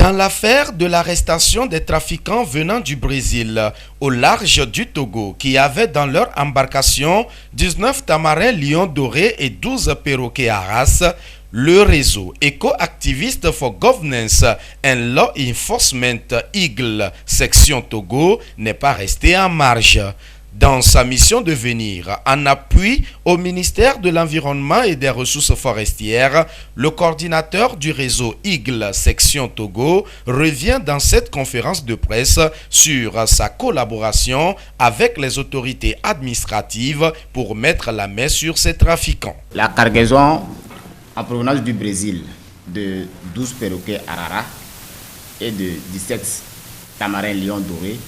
Dans l'affaire de l'arrestation des trafiquants venant du Brésil au large du Togo qui avaient dans leur embarcation 19 tamarins lions dorés et 12 perroquets haras, le réseau Eco-Activist for Governance and Law Enforcement Eagle section Togo n'est pas resté en marge. Dans sa mission de venir en appui au ministère de l'Environnement et des Ressources forestières, le coordinateur du réseau Eagle section Togo revient dans cette conférence de presse sur sa collaboration avec les autorités administratives pour mettre la main sur ces trafiquants. La cargaison en provenance du Brésil de 12 perroquets arara et de 17 tamarins lions dorés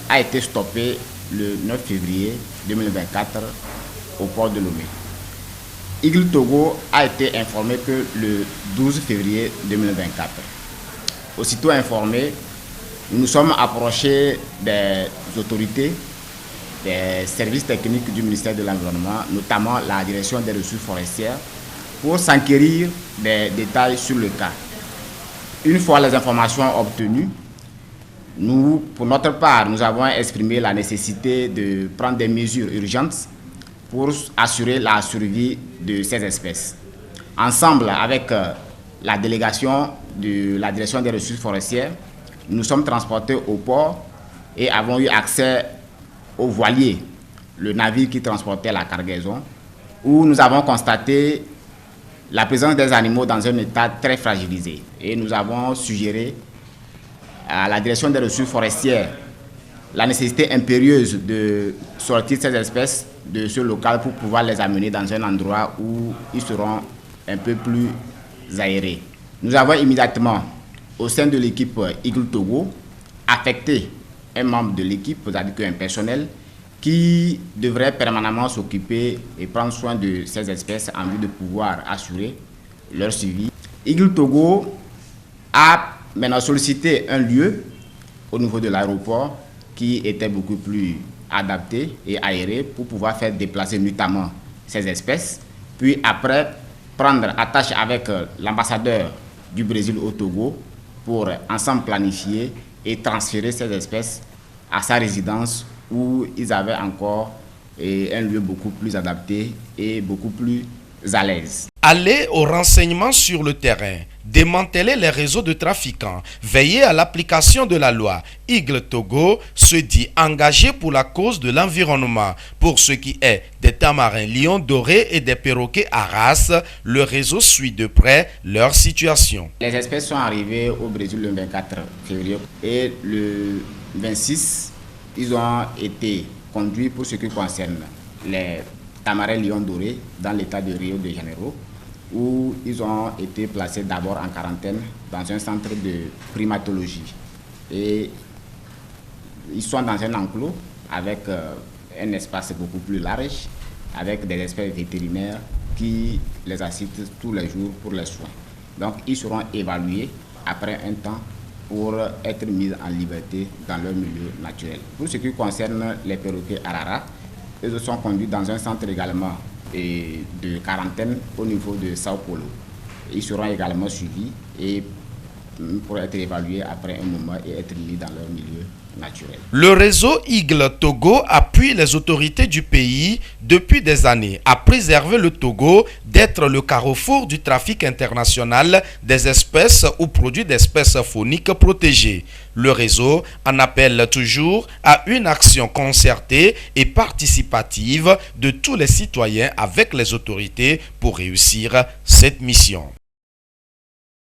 a été stoppée le 9 février 2024 au port de Lomé. Eagle Togo a été informé que le 12 février 2024. Aussitôt informé, nous nous sommes approchés des autorités, des services techniques du ministère de l'Environnement, notamment la direction des ressources forestières, pour s'enquérir des détails sur le cas. Une fois les informations obtenues, nous, pour notre part, nous avons exprimé la nécessité de prendre des mesures urgentes pour assurer la survie de ces espèces. Ensemble avec la délégation de la direction des ressources forestières, nous sommes transportés au port et avons eu accès au voilier, le navire qui transportait la cargaison, où nous avons constaté la présence des animaux dans un état très fragilisé. Et nous avons suggéré à la direction des ressources forestières la nécessité impérieuse de sortir ces espèces de ce local pour pouvoir les amener dans un endroit où ils seront un peu plus aérés. Nous avons immédiatement, au sein de l'équipe Eagle Togo, affecté un membre de l'équipe, c'est-à-dire un personnel, qui devrait permanemment s'occuper et prendre soin de ces espèces en vue de pouvoir assurer leur suivi. Eagle Togo a maintenant sollicité un lieu au niveau de l'aéroport qui était beaucoup plus adapté et aéré pour pouvoir faire déplacer notamment ces espèces, puis après prendre attache avec l'ambassadeur du Brésil au Togo pour ensemble planifier et transférer ces espèces à sa résidence où ils avaient encore un lieu beaucoup plus adapté et beaucoup plus à l'aise. Aller au renseignement sur le terrain, démanteler les réseaux de trafiquants, veiller à l'application de la loi. Eagle Togo se dit engagé pour la cause de l'environnement. Pour ce qui est des tamarins lions dorés et des perroquets haras, le réseau suit de près leur situation. Les espèces sont arrivées au Brésil le 24 février et le 26, ils ont été conduits pour ce qui concerne les tamarins lions dorés dans l'état de Rio de Janeiro, où ils ont été placés d'abord en quarantaine dans un centre de primatologie. Et ils sont dans un enclos avec un espace beaucoup plus large, avec des experts vétérinaires qui les assistent tous les jours pour les soins. Donc ils seront évalués après un temps pour être mis en liberté dans leur milieu naturel. Pour ce qui concerne les perroquets arara, ils sont conduits dans un centre également de quarantaine au niveau de Sao Paulo. Ils seront également suivis et pour être évalués après un moment et être mis dans leur milieu naturel. Le réseau Eagle Togo appuie les autorités du pays depuis des années à préserver le Togo d'être le carrefour du trafic international des espèces ou produits d'espèces fauniques protégées. Le réseau en appelle toujours à une action concertée et participative de tous les citoyens avec les autorités pour réussir cette mission.